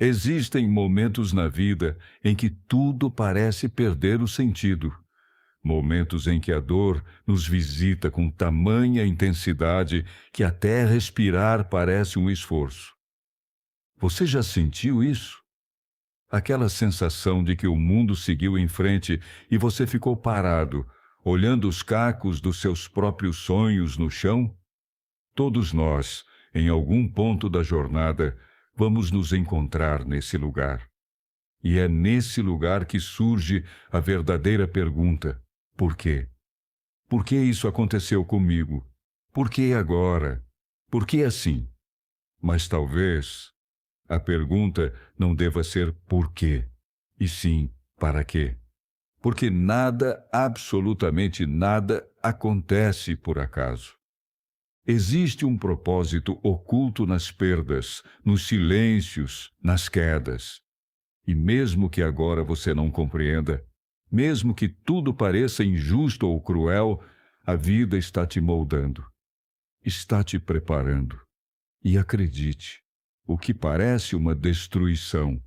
Existem momentos na vida em que tudo parece perder o sentido. Momentos em que a dor nos visita com tamanha intensidade que até respirar parece um esforço. Você já sentiu isso? Aquela sensação de que o mundo seguiu em frente e você ficou parado, olhando os cacos dos seus próprios sonhos no chão? Todos nós, em algum ponto da jornada, vamos nos encontrar nesse lugar. E é nesse lugar que surge a verdadeira pergunta: por quê? Por que isso aconteceu comigo? Por que agora? Por que assim? Mas talvez a pergunta não deva ser por quê, e sim para quê. Porque nada, absolutamente nada, acontece por acaso. Existe um propósito oculto nas perdas, nos silêncios, nas quedas. E mesmo que agora você não compreenda, mesmo que tudo pareça injusto ou cruel, a vida está te moldando, está te preparando. E acredite, o que parece uma destruição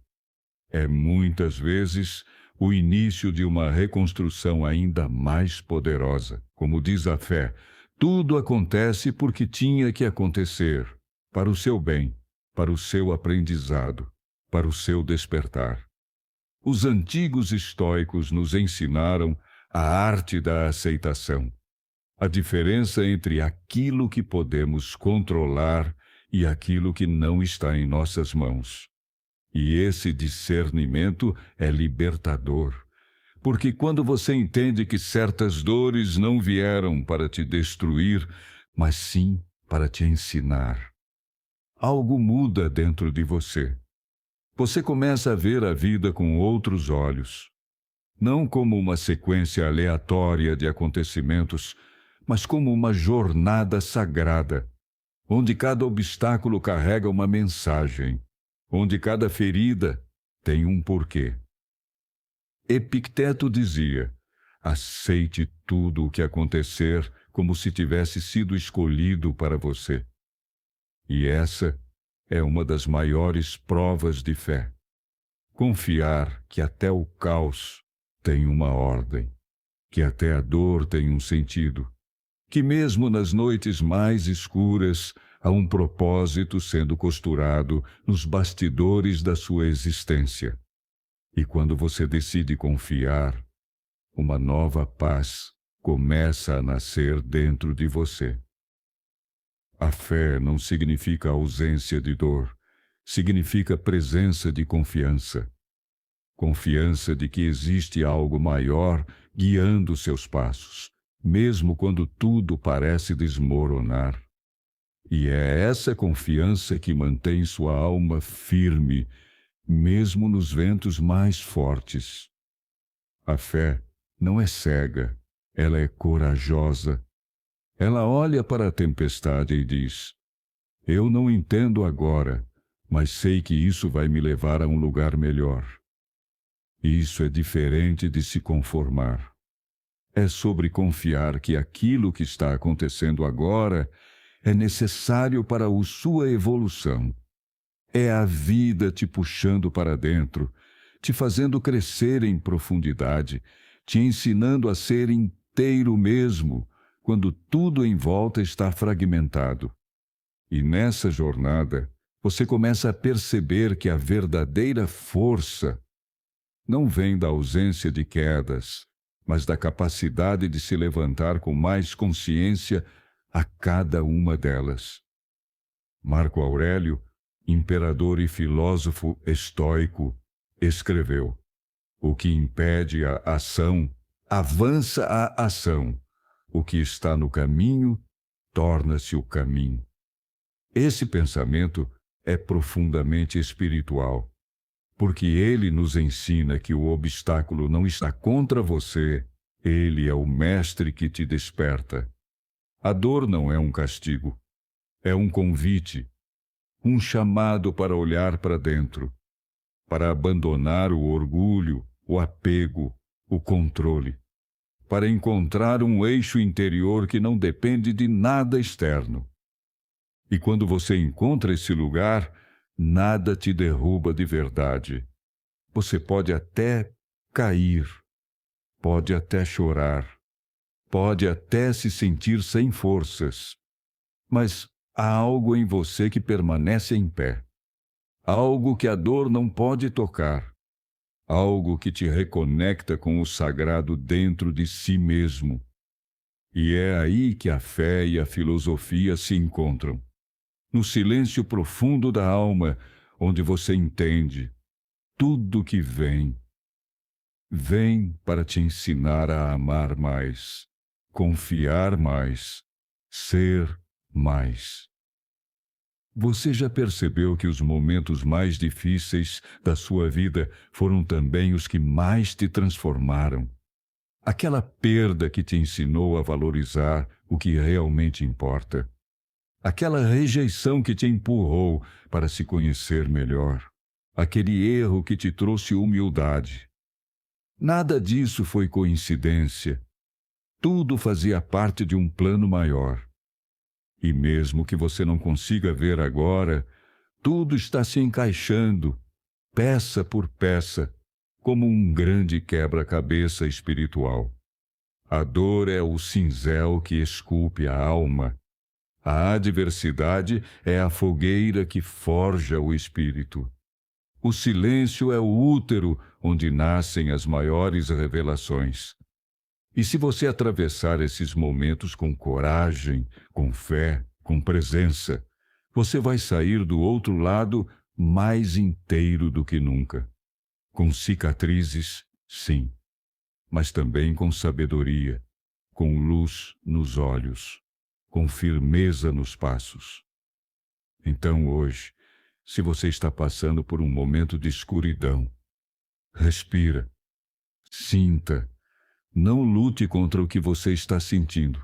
é muitas vezes o início de uma reconstrução ainda mais poderosa. Como diz a fé, tudo acontece porque tinha que acontecer, para o seu bem, para o seu aprendizado, para o seu despertar. Os antigos estoicos nos ensinaram a arte da aceitação, a diferença entre aquilo que podemos controlar e aquilo que não está em nossas mãos. E esse discernimento é libertador, porque quando você entende que certas dores não vieram para te destruir, mas sim para te ensinar, algo muda dentro de você. Você começa a ver a vida com outros olhos, não como uma sequência aleatória de acontecimentos, mas como uma jornada sagrada, onde cada obstáculo carrega uma mensagem, onde cada ferida tem um porquê. Epicteto dizia: aceite tudo o que acontecer como se tivesse sido escolhido para você. E essa é uma das maiores provas de fé. Confiar que até o caos tem uma ordem, que até a dor tem um sentido, que mesmo nas noites mais escuras há um propósito sendo costurado nos bastidores da sua existência. E quando você decide confiar, uma nova paz começa a nascer dentro de você. A fé não significa ausência de dor, significa presença de confiança. Confiança de que existe algo maior guiando seus passos, mesmo quando tudo parece desmoronar. E é essa confiança que mantém sua alma firme, mesmo nos ventos mais fortes. A fé não é cega, ela é corajosa. Ela olha para a tempestade e diz: eu não entendo agora, mas sei que isso vai me levar a um lugar melhor. Isso é diferente de se conformar. É sobre confiar que aquilo que está acontecendo agora é necessário para a sua evolução. É a vida te puxando para dentro, te fazendo crescer em profundidade, te ensinando a ser inteiro mesmo, quando tudo em volta está fragmentado. E nessa jornada, você começa a perceber que a verdadeira força não vem da ausência de quedas, mas da capacidade de se levantar com mais consciência a cada uma delas. Marco Aurélio, imperador e filósofo estoico, escreveu: o que impede a ação, avança a ação. O que está no caminho, torna-se o caminho. Esse pensamento é profundamente espiritual, porque ele nos ensina que o obstáculo não está contra você, ele é o mestre que te desperta. A dor não é um castigo, é um convite, um chamado para olhar para dentro, para abandonar o orgulho, o apego, o controle, para encontrar um eixo interior que não depende de nada externo. E quando você encontra esse lugar, nada te derruba de verdade. Você pode até cair, pode até chorar, pode até se sentir sem forças, mas há algo em você que permanece em pé, algo que a dor não pode tocar, algo que te reconecta com o sagrado dentro de si mesmo. E é aí que a fé e a filosofia se encontram, no silêncio profundo da alma, onde você entende tudo que vem para te ensinar a amar mais, confiar mais, ser mais. Você já percebeu que os momentos mais difíceis da sua vida foram também os que mais te transformaram? Aquela perda que te ensinou a valorizar o que realmente importa. Aquela rejeição que te empurrou para se conhecer melhor. Aquele erro que te trouxe humildade. Nada disso foi coincidência. Tudo fazia parte de um plano maior. E mesmo que você não consiga ver agora, tudo está se encaixando, peça por peça, como um grande quebra-cabeça espiritual. A dor é o cinzel que esculpe a alma. A adversidade é a fogueira que forja o espírito. O silêncio é o útero onde nascem as maiores revelações. E se você atravessar esses momentos com coragem, com fé, com presença, você vai sair do outro lado mais inteiro do que nunca. Com cicatrizes, sim, mas também com sabedoria, com luz nos olhos, com firmeza nos passos. Então hoje, se você está passando por um momento de escuridão, respira, sinta. Não lute contra o que você está sentindo,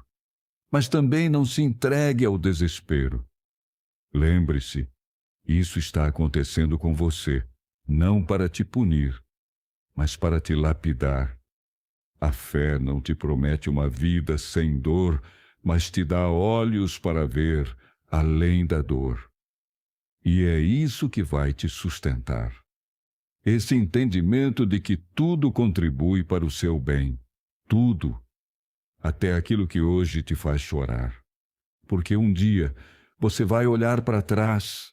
mas também não se entregue ao desespero. Lembre-se, isso está acontecendo com você, não para te punir, mas para te lapidar. A fé não te promete uma vida sem dor, mas te dá olhos para ver além da dor. E é isso que vai te sustentar. Esse entendimento de que tudo contribui para o seu bem. Tudo, até aquilo que hoje te faz chorar. Porque um dia você vai olhar para trás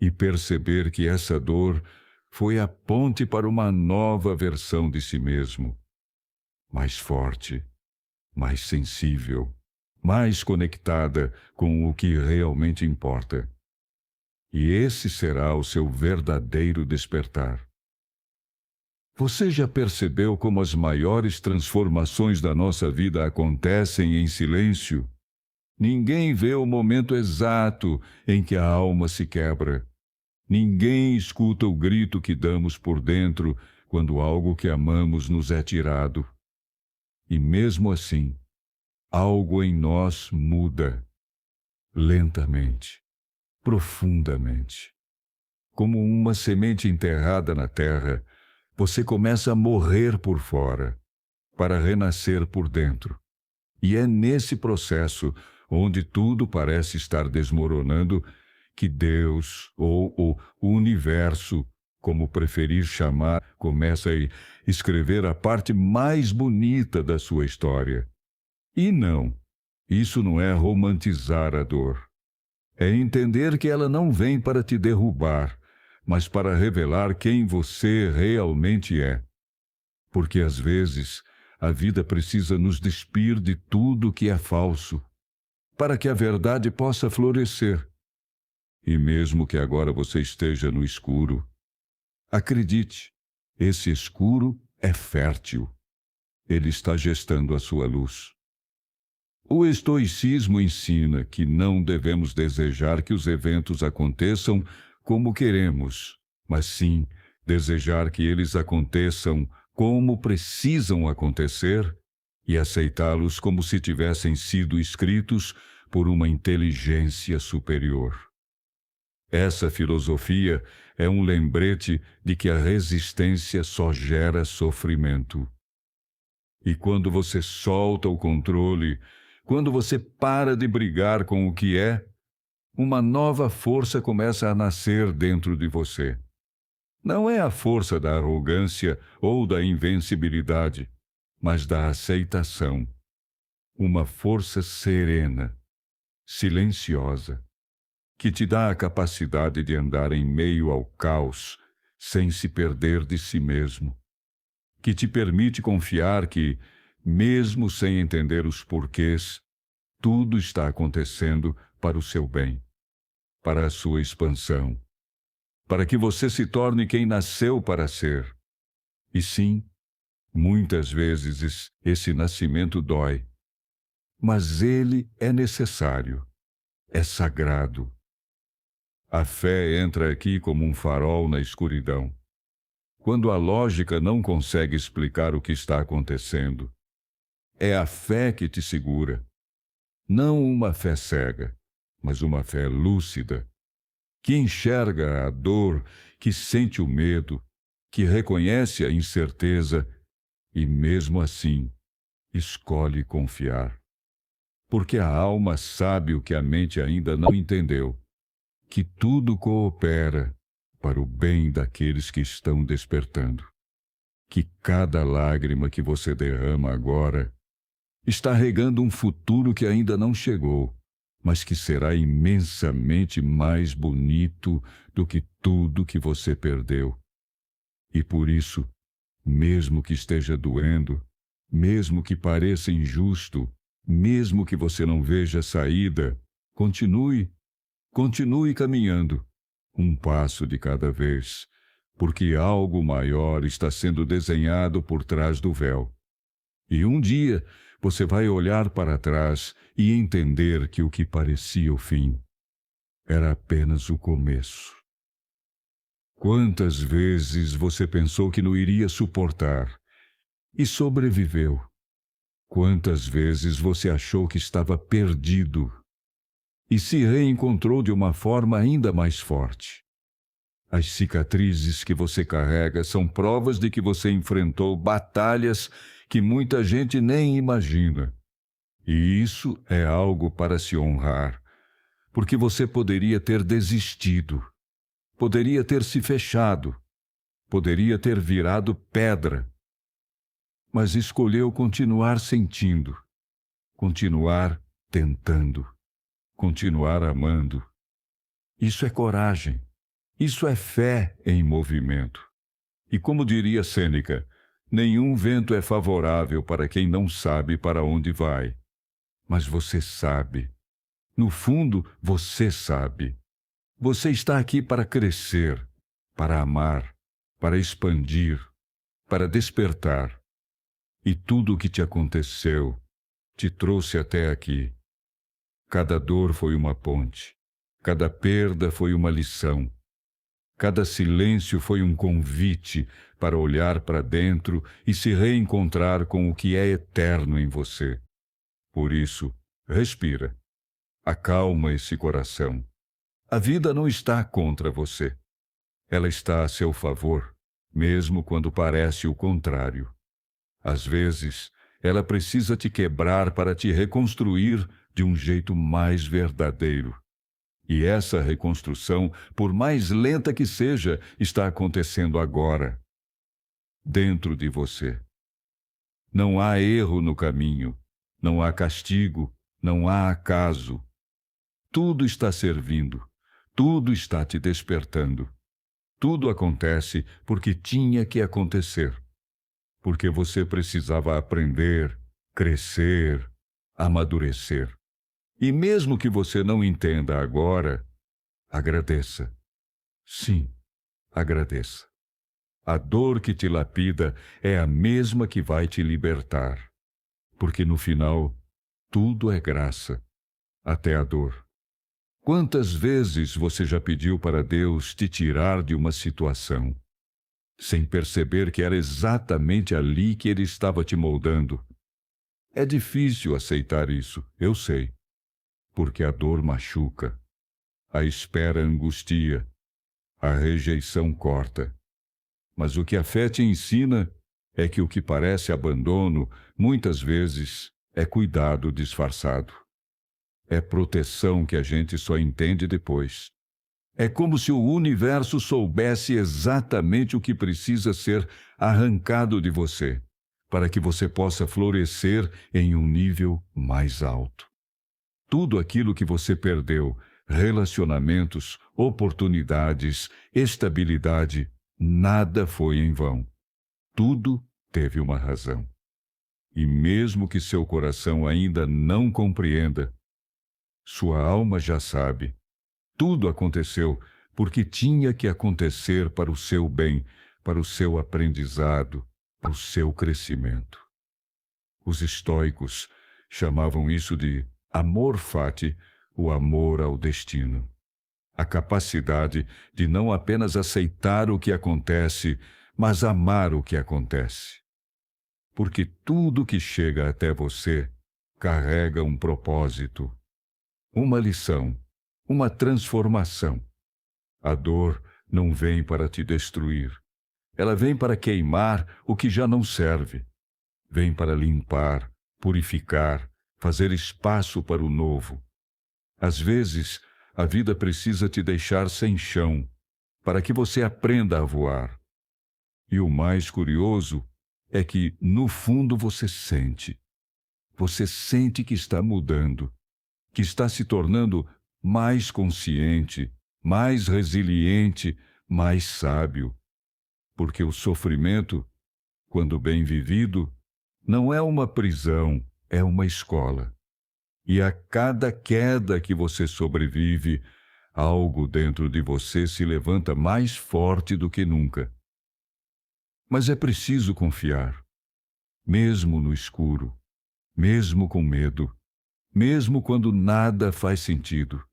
e perceber que essa dor foi a ponte para uma nova versão de si mesmo. Mais forte, mais sensível, mais conectada com o que realmente importa. E esse será o seu verdadeiro despertar. Você já percebeu como as maiores transformações da nossa vida acontecem em silêncio? Ninguém vê o momento exato em que a alma se quebra. Ninguém escuta o grito que damos por dentro quando algo que amamos nos é tirado. E mesmo assim, algo em nós muda. Lentamente, profundamente. Como uma semente enterrada na terra, você começa a morrer por fora, para renascer por dentro. E é nesse processo, onde tudo parece estar desmoronando, que Deus, ou o universo, como preferir chamar, começa a escrever a parte mais bonita da sua história. E não, isso não é romantizar a dor. É entender que ela não vem para te derrubar, mas para revelar quem você realmente é. Porque às vezes a vida precisa nos despir de tudo que é falso, para que a verdade possa florescer. E mesmo que agora você esteja no escuro, acredite, esse escuro é fértil. Ele está gestando a sua luz. O estoicismo ensina que não devemos desejar que os eventos aconteçam como queremos, mas sim desejar que eles aconteçam como precisam acontecer e aceitá-los como se tivessem sido escritos por uma inteligência superior. Essa filosofia é um lembrete de que a resistência só gera sofrimento. E quando você solta o controle, quando você para de brigar com o que é, Uma nova força começa a nascer dentro de você. Não é a força da arrogância ou da invencibilidade, mas da aceitação. Uma força serena, silenciosa, que te dá a capacidade de andar em meio ao caos sem se perder de si mesmo, que te permite confiar que, mesmo sem entender os porquês, tudo está acontecendo para o seu bem, para a sua expansão, para que você se torne quem nasceu para ser. E sim, muitas vezes esse nascimento dói, mas ele é necessário, é sagrado. A fé entra aqui como um farol na escuridão. Quando a lógica não consegue explicar o que está acontecendo, é a fé que te segura. Não uma fé cega, mas uma fé lúcida, que enxerga a dor, que sente o medo, que reconhece a incerteza e, mesmo assim, escolhe confiar. Porque a alma sabe o que a mente ainda não entendeu, que tudo coopera para o bem daqueles que estão despertando. Que cada lágrima que você derrama agora está regando um futuro que ainda não chegou, mas que será imensamente mais bonito do que tudo que você perdeu. E por isso, mesmo que esteja doendo, mesmo que pareça injusto, mesmo que você não veja saída, continue caminhando, um passo de cada vez, porque algo maior está sendo desenhado por trás do véu. E um dia você vai olhar para trás e entender que o que parecia o fim era apenas o começo. Quantas vezes você pensou que não iria suportar e sobreviveu? Quantas vezes você achou que estava perdido e se reencontrou de uma forma ainda mais forte? As cicatrizes que você carrega são provas de que você enfrentou batalhas que muita gente nem imagina. E isso é algo para se honrar, porque você poderia ter desistido, poderia ter se fechado, poderia ter virado pedra, mas escolheu continuar sentindo, continuar tentando, continuar amando. Isso é coragem. Isso é fé em movimento. E como diria Sêneca, nenhum vento é favorável para quem não sabe para onde vai. Mas você sabe. No fundo, você sabe. Você está aqui para crescer, para amar, para expandir, para despertar. E tudo o que te aconteceu te trouxe até aqui. Cada dor foi uma ponte. Cada perda foi uma lição. Cada silêncio foi um convite para olhar para dentro e se reencontrar com o que é eterno em você. Por isso, respira. Acalma esse coração. A vida não está contra você. Ela está a seu favor, mesmo quando parece o contrário. Às vezes, ela precisa te quebrar para te reconstruir de um jeito mais verdadeiro. E essa reconstrução, por mais lenta que seja, está acontecendo agora, dentro de você. Não há erro no caminho, não há castigo, não há acaso. Tudo está servindo, tudo está te despertando. Tudo acontece porque tinha que acontecer. Porque você precisava aprender, crescer, amadurecer. E mesmo que você não entenda agora, agradeça. Sim, agradeça. A dor que te lapida é a mesma que vai te libertar. Porque no final, tudo é graça, até a dor. Quantas vezes você já pediu para Deus te tirar de uma situação, sem perceber que era exatamente ali que Ele estava te moldando? É difícil aceitar isso, eu sei. Porque a dor machuca, a espera angustia, a rejeição corta. Mas o que a fé te ensina é que o que parece abandono, muitas vezes, é cuidado disfarçado. É proteção que a gente só entende depois. É como se o universo soubesse exatamente o que precisa ser arrancado de você, para que você possa florescer em um nível mais alto. Tudo aquilo que você perdeu, relacionamentos, oportunidades, estabilidade, nada foi em vão. Tudo teve uma razão. E mesmo que seu coração ainda não compreenda, sua alma já sabe. Tudo aconteceu porque tinha que acontecer para o seu bem, para o seu aprendizado, para o seu crescimento. Os estoicos chamavam isso de amor fati, o amor ao destino. A capacidade de não apenas aceitar o que acontece, mas amar o que acontece. Porque tudo que chega até você carrega um propósito, uma lição, uma transformação. A dor não vem para te destruir. Ela vem para queimar o que já não serve. Vem para limpar, purificar, fazer espaço para o novo. Às vezes, a vida precisa te deixar sem chão, para que você aprenda a voar. E o mais curioso é que, no fundo, você sente. Você sente que está mudando, que está se tornando mais consciente, mais resiliente, mais sábio. Porque o sofrimento, quando bem vivido, não é uma prisão, é uma escola. E a cada queda que você sobrevive, algo dentro de você se levanta mais forte do que nunca. Mas é preciso confiar, mesmo no escuro, mesmo com medo, mesmo quando nada faz sentido.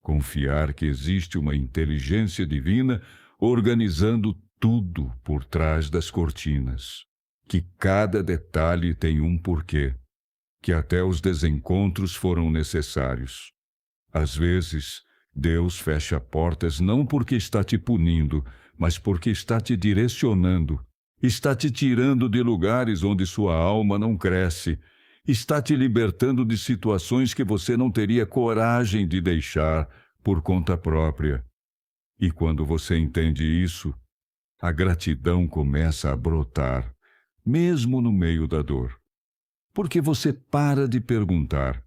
Confiar que existe uma inteligência divina organizando tudo por trás das cortinas, que cada detalhe tem um porquê, que até os desencontros foram necessários. Às vezes, Deus fecha portas não porque está te punindo, mas porque está te direcionando, está te tirando de lugares onde sua alma não cresce, está te libertando de situações que você não teria coragem de deixar por conta própria. E quando você entende isso, a gratidão começa a brotar, mesmo no meio da dor. Porque você para de perguntar: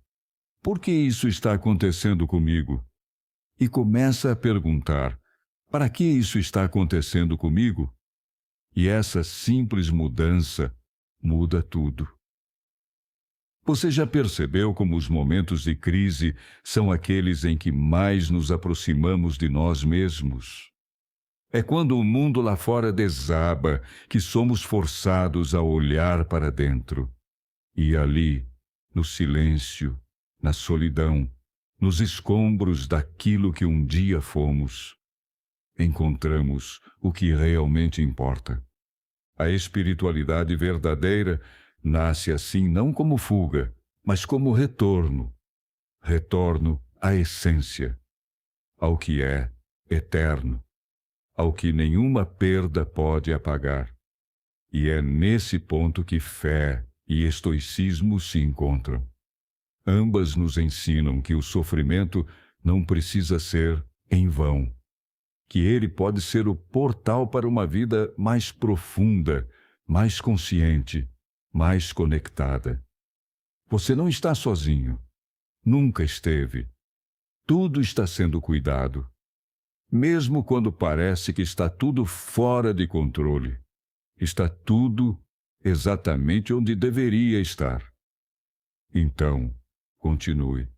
por que isso está acontecendo comigo? E começa a perguntar: para que isso está acontecendo comigo? E essa simples mudança muda tudo. Você já percebeu como os momentos de crise são aqueles em que mais nos aproximamos de nós mesmos? É quando o mundo lá fora desaba que somos forçados a olhar para dentro. E ali, no silêncio, na solidão, nos escombros daquilo que um dia fomos, encontramos o que realmente importa. A espiritualidade verdadeira nasce assim não como fuga, mas como retorno. Retorno à essência, ao que é eterno, ao que nenhuma perda pode apagar. E é nesse ponto que fé e estoicismo se encontram. Ambas nos ensinam que o sofrimento não precisa ser em vão, que ele pode ser o portal para uma vida mais profunda, mais consciente, mais conectada. Você não está sozinho. Nunca esteve. Tudo está sendo cuidado. Mesmo quando parece que está tudo fora de controle, está tudo exatamente onde deveria estar. Então, continue.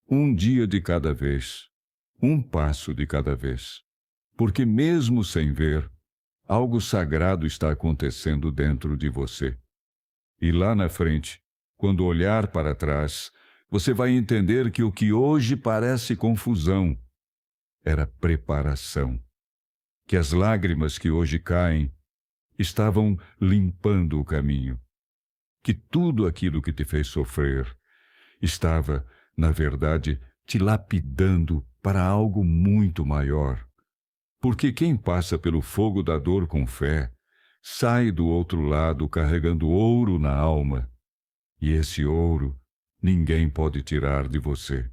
Um dia de cada vez, um passo de cada vez. Porque mesmo sem ver, algo sagrado está acontecendo dentro de você. E lá na frente, quando olhar para trás, você vai entender que o que hoje parece confusão era preparação. Que as lágrimas que hoje caem estavam limpando o caminho. Que tudo aquilo que te fez sofrer estava, na verdade, te lapidando para algo muito maior. Porque quem passa pelo fogo da dor com fé, sai do outro lado carregando ouro na alma. E esse ouro ninguém pode tirar de você.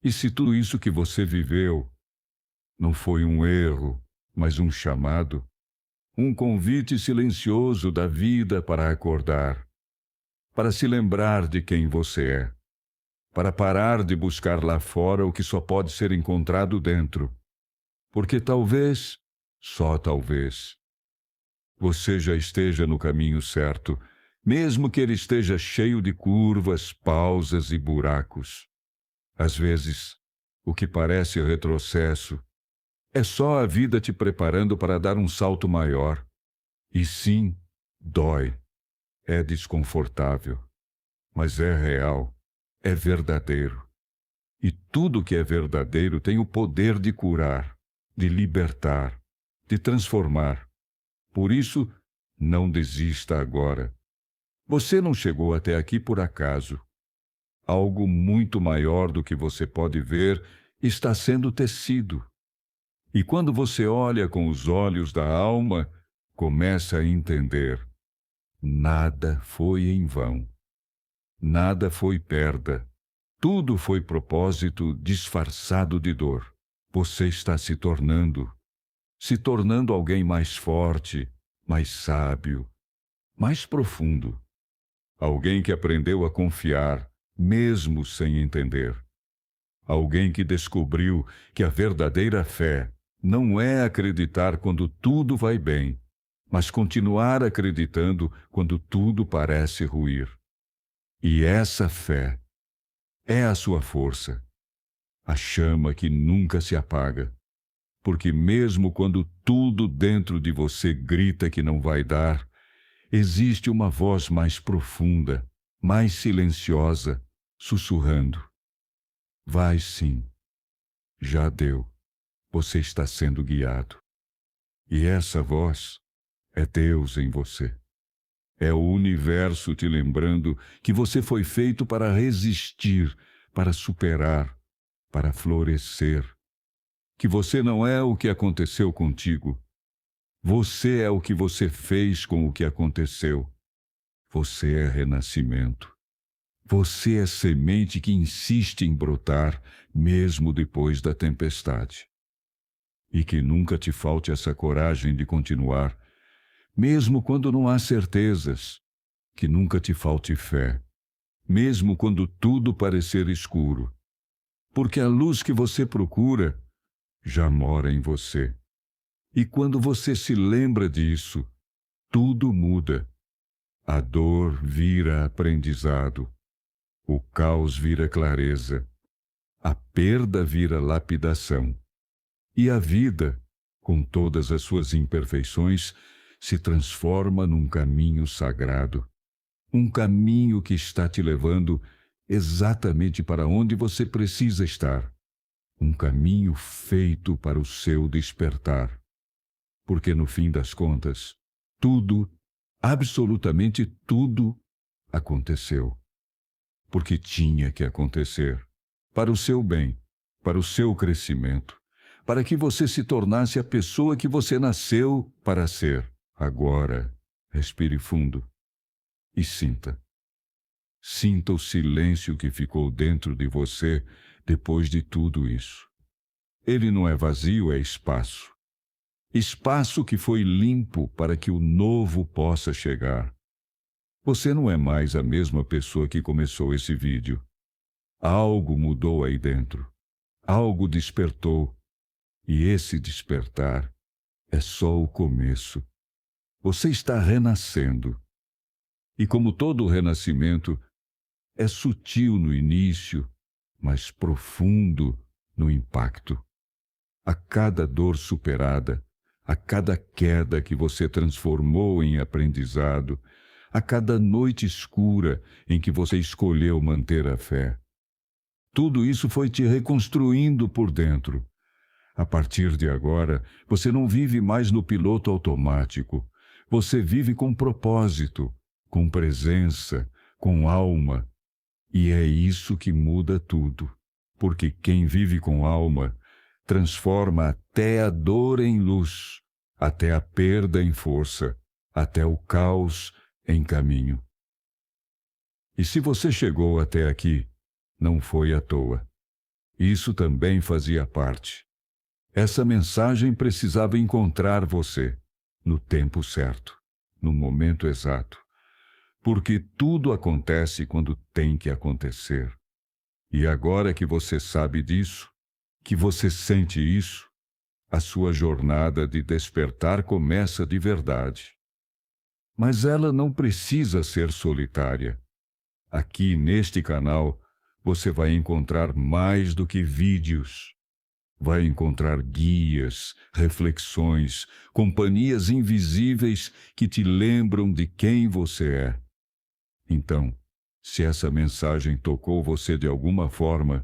E se tudo isso que você viveu não foi um erro, mas um chamado, um convite silencioso da vida para acordar, para se lembrar de quem você é, para parar de buscar lá fora o que só pode ser encontrado dentro, porque talvez, só talvez, você já esteja no caminho certo, mesmo que ele esteja cheio de curvas, pausas e buracos. Às vezes, o que parece retrocesso é só a vida te preparando para dar um salto maior. E sim, dói, é desconfortável, mas é real, é verdadeiro. E tudo que é verdadeiro tem o poder de curar, de libertar, de transformar. Por isso, não desista agora. Você não chegou até aqui por acaso. Algo muito maior do que você pode ver está sendo tecido. E quando você olha com os olhos da alma, começa a entender. Nada foi em vão. Nada foi perda. Tudo foi propósito disfarçado de dor. Você está se tornando alguém mais forte, mais sábio, mais profundo. Alguém que aprendeu a confiar, mesmo sem entender. Alguém que descobriu que a verdadeira fé não é acreditar quando tudo vai bem, mas continuar acreditando quando tudo parece ruir. E essa fé é a sua força, a chama que nunca se apaga. Porque mesmo quando tudo dentro de você grita que não vai dar, existe uma voz mais profunda, mais silenciosa, sussurrando. Vai sim, já deu, você está sendo guiado. E essa voz é Deus em você. É o universo te lembrando que você foi feito para resistir, para superar, para florescer. Que você não é o que aconteceu contigo. Você é o que você fez com o que aconteceu. Você é renascimento. Você é semente que insiste em brotar mesmo depois da tempestade. E que nunca te falte essa coragem de continuar, mesmo quando não há certezas. Que nunca te falte fé, mesmo quando tudo parecer escuro. Porque a luz que você procura já mora em você. E quando você se lembra disso, tudo muda. A dor vira aprendizado. O caos vira clareza. A perda vira lapidação. E a vida, com todas as suas imperfeições, se transforma num caminho sagrado. Um caminho que está te levando exatamente para onde você precisa estar. Um caminho feito para o seu despertar. Porque no fim das contas, tudo, absolutamente tudo, aconteceu. Porque tinha que acontecer. Para o seu bem, para o seu crescimento, para que você se tornasse a pessoa que você nasceu para ser. Agora, respire fundo e sinta. Sinta o silêncio que ficou dentro de você depois de tudo isso. Ele não é vazio, é espaço. Espaço que foi limpo para que o novo possa chegar. Você não é mais a mesma pessoa que começou esse vídeo. Algo mudou aí dentro. Algo despertou. E esse despertar é só o começo. Você está renascendo. E como todo renascimento, é sutil no início, mas profundo no impacto. A cada dor superada, a cada queda que você transformou em aprendizado, a cada noite escura em que você escolheu manter a fé. Tudo isso foi te reconstruindo por dentro. A partir de agora, você não vive mais no piloto automático. Você vive com propósito, com presença, com alma. E é isso que muda tudo. Porque quem vive com alma transforma até a dor em luz, até a perda em força, até o caos em caminho. E se você chegou até aqui, não foi à toa. Isso também fazia parte. Essa mensagem precisava encontrar você, no tempo certo, no momento exato. Porque tudo acontece quando tem que acontecer. E agora que você sabe disso, que você sente isso, a sua jornada de despertar começa de verdade. Mas ela não precisa ser solitária. Aqui neste canal, você vai encontrar mais do que vídeos. Vai encontrar guias, reflexões, companhias invisíveis que te lembram de quem você é. Então, se essa mensagem tocou você de alguma forma,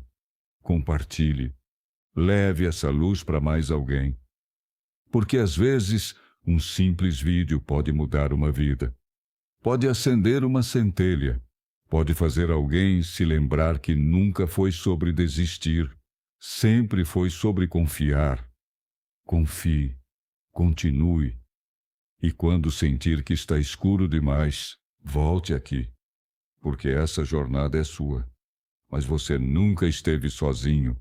compartilhe. Leve essa luz para mais alguém. Porque às vezes, um simples vídeo pode mudar uma vida. Pode acender uma centelha. Pode fazer alguém se lembrar que nunca foi sobre desistir. Sempre foi sobre confiar. Confie, continue. E quando sentir que está escuro demais, volte aqui. Porque essa jornada é sua. Mas você nunca esteve sozinho.